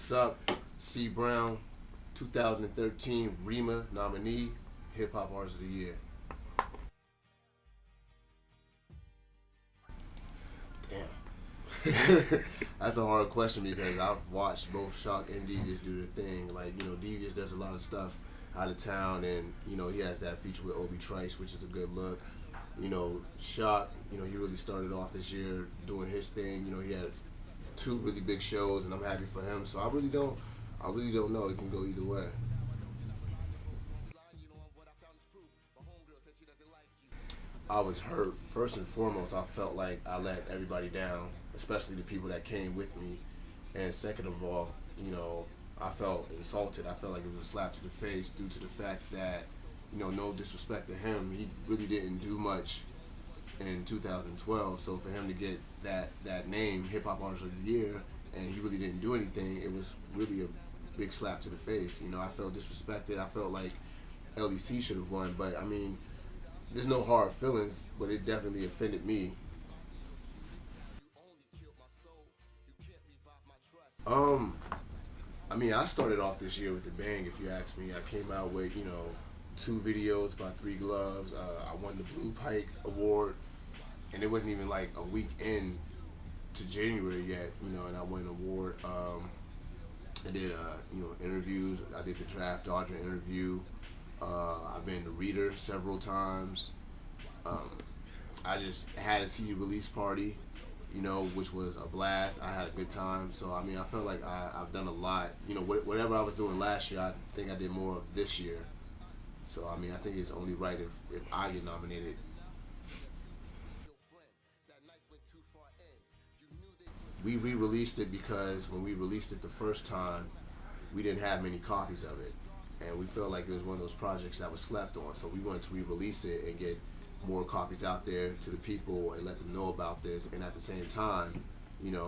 What's up? C.Brown, 2013 REMA nominee, Hip Hop Artist of the Year. Damn. That's a hard question because I've watched both Shok and Devious do their thing. Like, Devious does a lot of stuff out of town, and, he has that feature with Obi Trice, which is a good look. Shok, he really started off this year doing his thing. He had two really big shows, and I'm happy for him. So I really don't know. It can go either way. I was hurt. First and foremost, I felt like I let everybody down, especially the people that came with me. And second of all, I felt insulted. I felt like it was a slap to the face due to the fact that, no disrespect to him, he really didn't do much in 2012. So for him to get that name, Hip Hop Artist of the Year, and he really didn't do anything, it was really a big slap to the face. I felt disrespected. I felt like LEC should have won, but I mean, there's no hard feelings, but it definitely offended me. I started off this year with a bang, if you ask me. I came out with, two videos by ThreeGloves. I won the Blue Pike Award, and it wasn't even like a week in to January yet, and I won an award. I did, interviews. I did the Draft Dodger interview. I've been the reader several times. I just had a CD release party, which was a blast. I had a good time. So, I felt like I've done a lot. Whatever I was doing last year, I think I did more of this year. So, I think it's only right if I get nominated. We re-released it because when we released it the first time, we didn't have many copies of it. And we felt like it was one of those projects that was slept on. So we wanted to re-release it and get more copies out there to the people and let them know about this. And at the same time,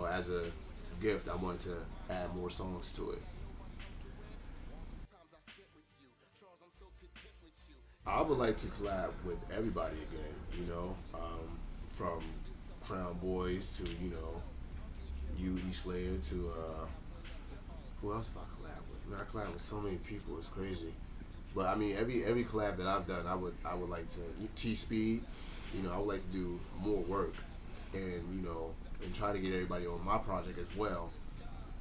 as a gift, I wanted to add more songs to it. I would like to collab with everybody again, from Crown Boys to, E-Slaya to, who else have I collab with? I collab with so many people, it's crazy. But every collab that I've done, I would like to, T-Speed, I would like to do more work and, and try to get everybody on my project as well.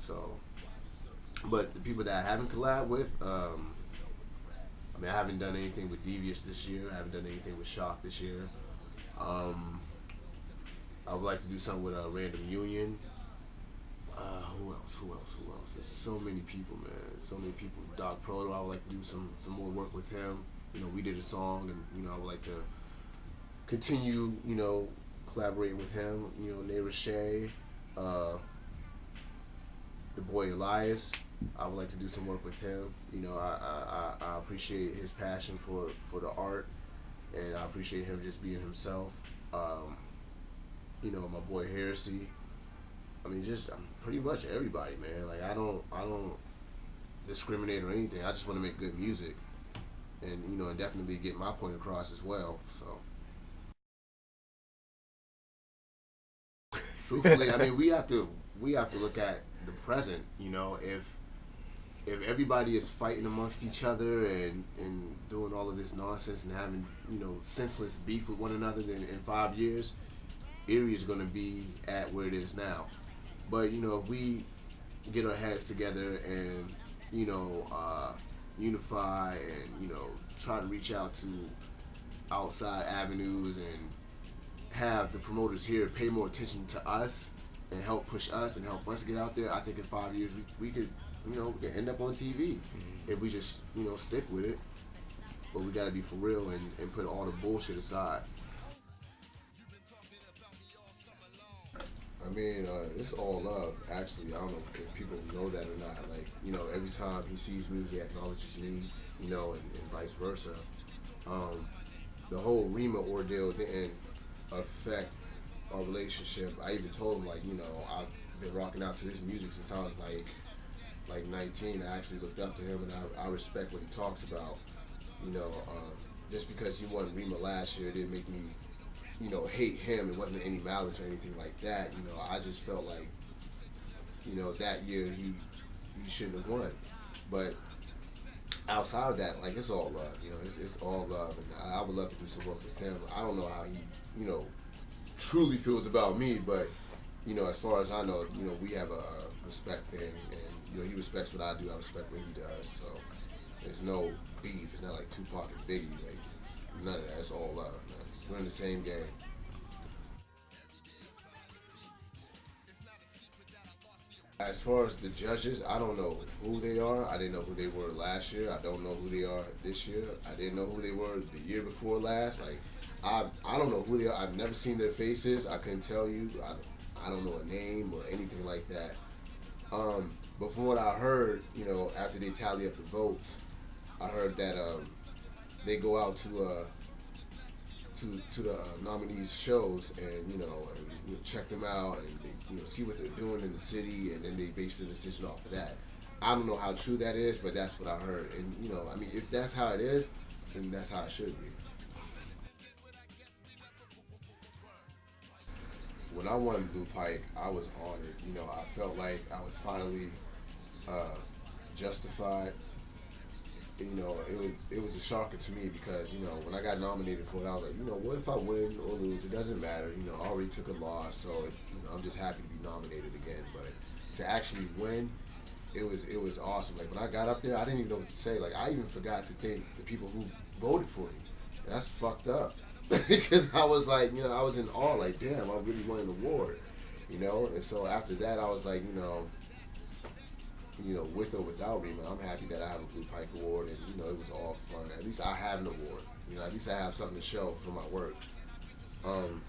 So, but the people that I haven't collabed with, I haven't done anything with Devious this year. I haven't done anything with Shok this year. I would like to do something with Random Union. Who else? There's so many people, man. So many people. Doc Proto, I would like to do some more work with him. We did a song, and, I would like to continue, collaborating with him. Neighbor Shay, the boy Elias. I would like to do some work with him. I appreciate his passion for the art, and I appreciate him just being himself. My boy Heresy. Just pretty much everybody, man. Like I don't discriminate or anything. I just want to make good music, and and definitely get my point across as well. So, truthfully, we have to look at the present. If everybody is fighting amongst each other and doing all of this nonsense and having senseless beef with one another, then in 5 years, Erie is going to be at where it is now. But if we get our heads together and unify and try to reach out to outside avenues and have the promoters here pay more attention to us and help push us and help us get out there, I think in 5 years we could we could end up on TV if we just stick with it. But we got to be for real and put all the bullshit aside. It's all love, actually. I don't know if people know that or not. Like, every time he sees me, he acknowledges me, and vice versa. The whole REMA ordeal didn't affect our relationship. I even told him, like, I've been rocking out to his music since I was like 19. I actually looked up to him, and I respect what he talks about. Just because he won REMA last year, it didn't make me hate him. It wasn't any malice or anything like that. I just felt like, that year he you shouldn't have won. But outside of that, like it's all love. You know, it's all love, and I would love to do some work with him. I don't know how he, truly feels about me, but as far as I know, we have a respect thing, and he respects what I do. I respect what he does. So there's no beef. It's not like Tupac and Biggie. Like none of that. It's all love, man. We're in the same game. As far as the judges, I don't know who they are. I didn't know who they were last year. I don't know who they are this year. I didn't know who they were the year before last. Like, I don't know who they are. I've never seen their faces. I couldn't tell you. I don't know a name or anything like that. But from what I heard, after they tally up the votes, I heard that they go out to the nominees' shows and check them out and they, see what they're doing in the city, and then they base the decision off of that. I don't know how true that is, but that's what I heard. And I mean, if that's how it is, then that's how it should be. When I won Blue Pike, I was honored. I felt like I was finally uh, justified. It was a shocker to me because when I got nominated for it, I was like, what if I win or lose? It doesn't matter. I already took a loss, so I'm just happy to be nominated again. But to actually win, it was awesome. Like when I got up there, I didn't even know what to say. Like I even forgot to thank the people who voted for me. That's fucked up because I was like, I was in awe. Like damn, I really won an award. And so after that, I was like, with or without REMA, I'm happy that I have a Blue Pike Award, and it was all fun. At least I have an award. At least I have something to show for my work. Um,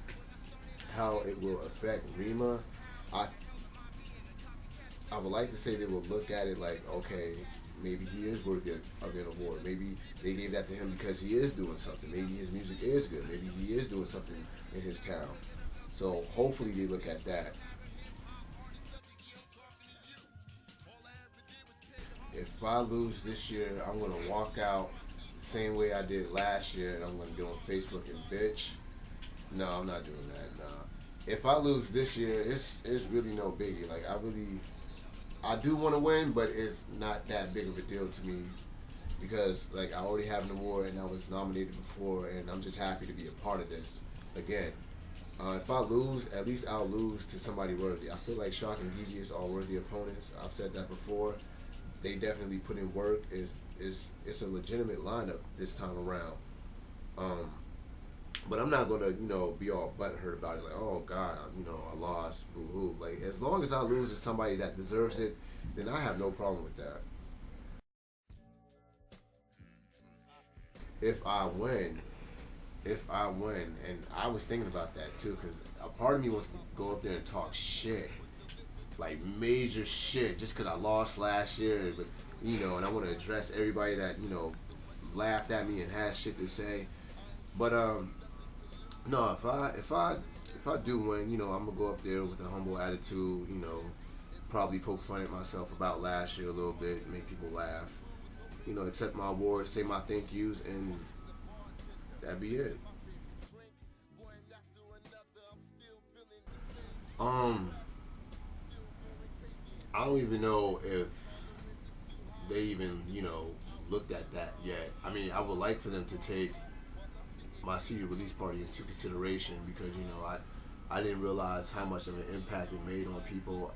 how it will affect REMA, I I would like to say they will look at it like, okay, maybe he is worthy of an award. Maybe they gave that to him because he is doing something. Maybe his music is good. Maybe he is doing something in his town. So hopefully they look at that. If I lose this year, I'm gonna walk out the same way I did last year, and I'm gonna get on Facebook and bitch. No, I'm not doing that. Nah. If I lose this year, it's really no biggie. Like I do want to win, but it's not that big of a deal to me because like I already have an award and I was nominated before, and I'm just happy to be a part of this again. If I lose, at least I'll lose to somebody worthy. I feel like Shok and Devious are worthy opponents. I've said that before. They definitely put in work. It's a legitimate lineup this time around. Um, but I'm not gonna be all butthurt about it. Like, oh God, I lost, boo hoo. Like as long as I lose to somebody that deserves it, then I have no problem with that. If I win, and I was thinking about that too, because a part of me wants to go up there and talk shit, like major shit, just because I lost last year. But and I want to address everybody that laughed at me and had shit to say. But no, if I do win, I'm gonna go up there with a humble attitude. Probably poke fun at myself about last year a little bit, make people laugh. Accept my awards, say my thank yous, and that'd be it. Um, I don't even know if they even looked at that yet. I mean, I would like for them to take my CD release party into consideration because I didn't realize how much of an impact it made on people.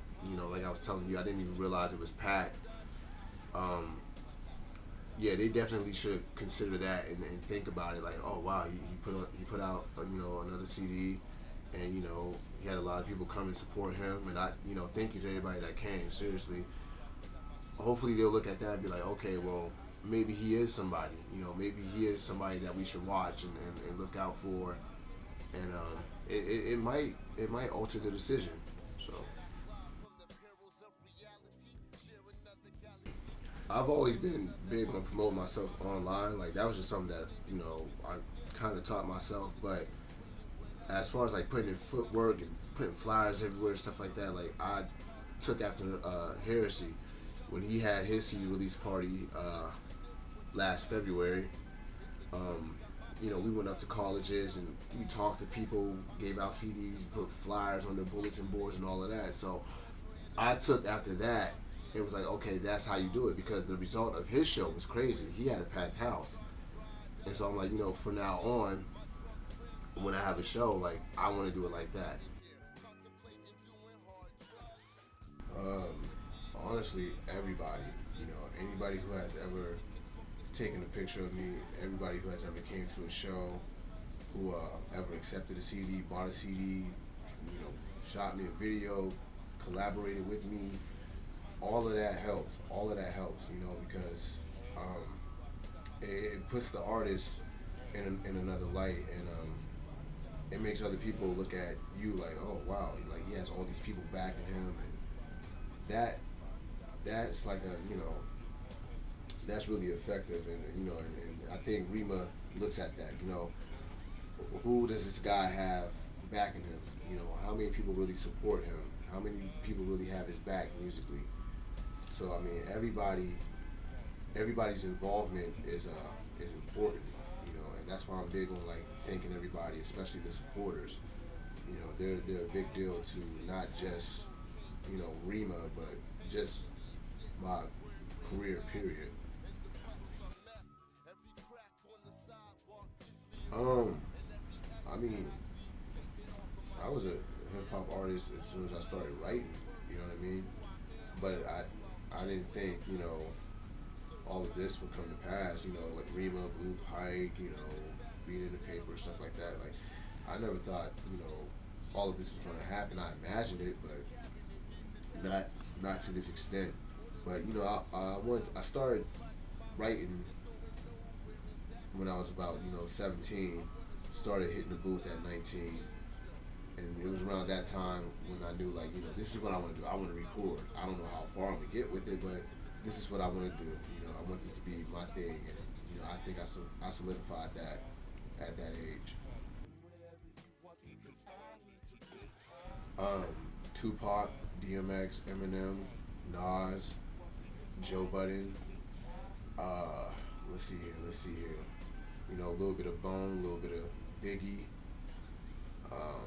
Like I was telling you, I didn't even realize it was packed. Um, yeah, they definitely should consider that and think about it. Like, oh wow, he put out another CD, and he had a lot of people come and support him. And I thank you to everybody that came. Seriously, hopefully they'll look at that and be like, okay, well maybe he is somebody. Maybe he is somebody that we should watch and look out for. And it might alter the decision. So. I've always been big on promoting myself online. Like that was just something that I kind of taught myself. But as far as like putting in footwork and putting flyers everywhere and stuff like that, like I took after Heresy when he had his CD release party last February. Um, we went up to colleges and we talked to people, gave out CDs, put flyers on their bulletin boards and all of that. So I took after that, it was like, okay, that's how you do it, because the result of his show was crazy. He had a packed house, and so I'm like, from now on, when I have a show, like I want to do it like that. Um, Honestly, everybody, anybody who has ever taken a picture of me, everybody who has ever came to a show, who ever accepted a CD, bought a CD, shot me a video, collaborated with me, all of that helps. All of that helps, because it puts the artist in another light, and it makes other people look at you like, oh wow, like he has all these people backing him, and that's like that's really effective, and I think Rema looks at that, who does this guy have backing him? How many people really support him? How many people really have his back musically? So I mean, everybody's involvement is important, and that's why I'm big on like thanking everybody, especially the supporters. They're a big deal to not just Rema, but just my career period. Um, I mean, I was a hip hop artist as soon as I started writing. You know what I mean? But I didn't think all of this would come to pass. Like Rema, Blue Pike, being in the paper, stuff like that. Like I never thought all of this was going to happen. I imagined it, but not to this extent. But I started writing when I was about 17. Started hitting the booth at 19, and it was around that time when I knew like this is what I want to do. I want to record. I don't know how far I'm gonna get with it, but this is what I want to do. I want this to be my thing, and I think I solidified that at that age. Tupac, DMX, Eminem, Nas, Joe Budden. Let's see here. A little bit of Bone, a little bit of Biggie. Um,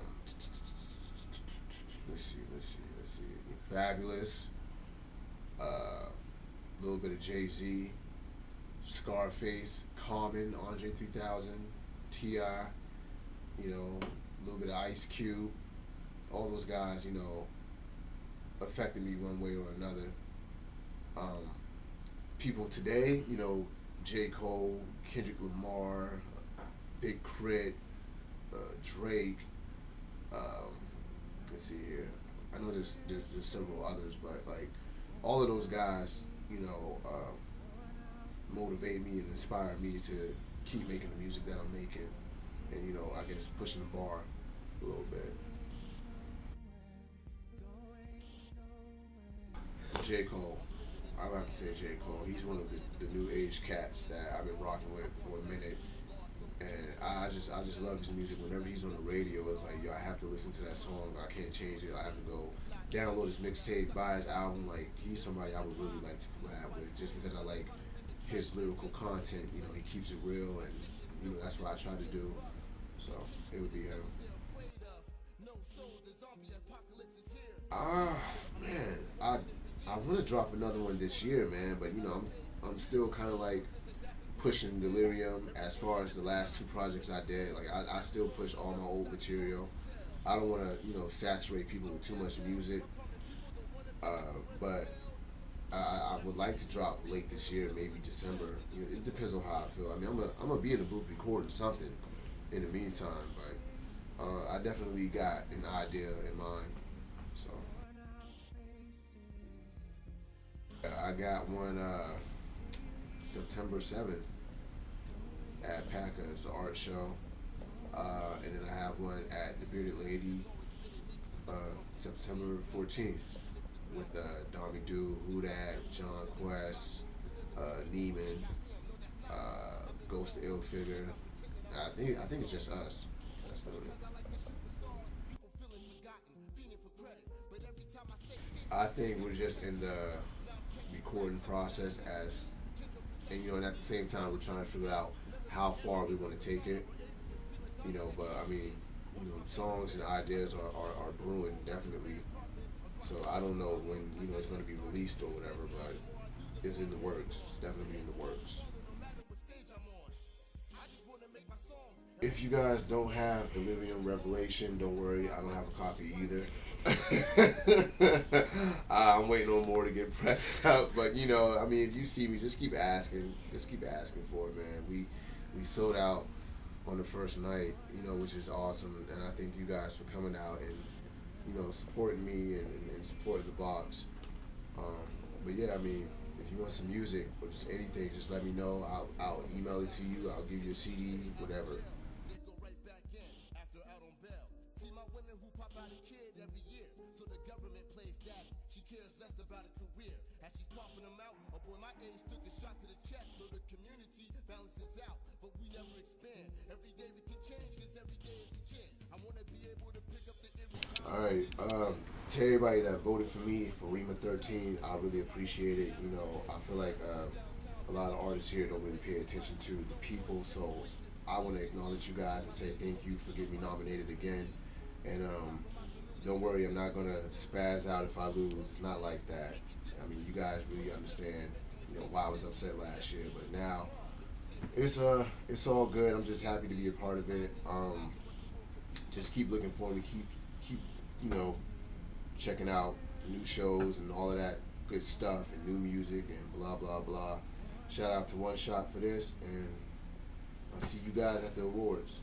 let's see. Fabulous. A little bit of Jay-Z, Scarface, Common, Andre 3000, Ti. A little bit of Ice Cube. All those guys, affected me one way or another. People today, J. Cole, Kendrick Lamar, Big Crit, Drake. Let's see here. I know there's several others, but like all of those guys, motivate me and inspire me to keep making the music that I'm making, and I guess pushing the bar a little bit. J. Cole. I have to say J. Cole. He's one of the new age cats that I've been rocking with for a minute, and I just love his music. Whenever he's on the radio, it's like I have to listen to that song. I can't change it. I have to go download his mixtape, buy his album. Like he's somebody I would really like to collab with, just because I like his lyrical content. He keeps it real, and that's what I try to do. So it would be him. Man, I want to drop another one this year, man. But I'm still kind of like pushing Delirium. As far as the last two projects I did, like I still push all my old material. I don't want to saturate people with too much music. But I would like to drop late this year, maybe December. It depends on how I feel. I mean, I'm gonna be in the booth recording something in the meantime, but I definitely got an idea in mind. So I got one September 7th at PACA. It's an art show, and then I have one at the Bearded Lady September 14th with Dommy Do, Hudat, John Quest, Neiman, Ghost the Ill Figure. I think it's just us. That's doing it. I think we're just in the recording process and at the same time we're trying to figure out how far we want to take it. But I mean, songs and ideas are brewing definitely. So I don't know when it's going to be released or whatever, but it's in the works. It's definitely in the works. If you guys don't have Delirium Revelation, don't worry, I don't have a copy either. I'm waiting on more to get pressed out, but I mean, if you see me, just keep asking for it, man. We sold out on the first night, which is awesome, and I thank you guys for coming out and supporting me and supporting the box. Um, but yeah, I mean, if you want some music or just anything, just let me know. I'll email it to you. I'll give you a CD, whatever. All right. To everybody that voted for me for REMA13, I really appreciate it. I feel like a lot of artists here don't really pay attention to the people, so I want to acknowledge you guys and say thank you for getting me nominated again. And don't worry, I'm not gonna spaz out if I lose. It's not like that. I mean, you guys really understand, why I was upset last year, but now it's all good. I'm just happy to be a part of it. Just keep looking for me. Keep you know checking out new shows and all of that good stuff and new music and blah blah blah. Shout out to One Shot for this, and I'll see you guys at the awards.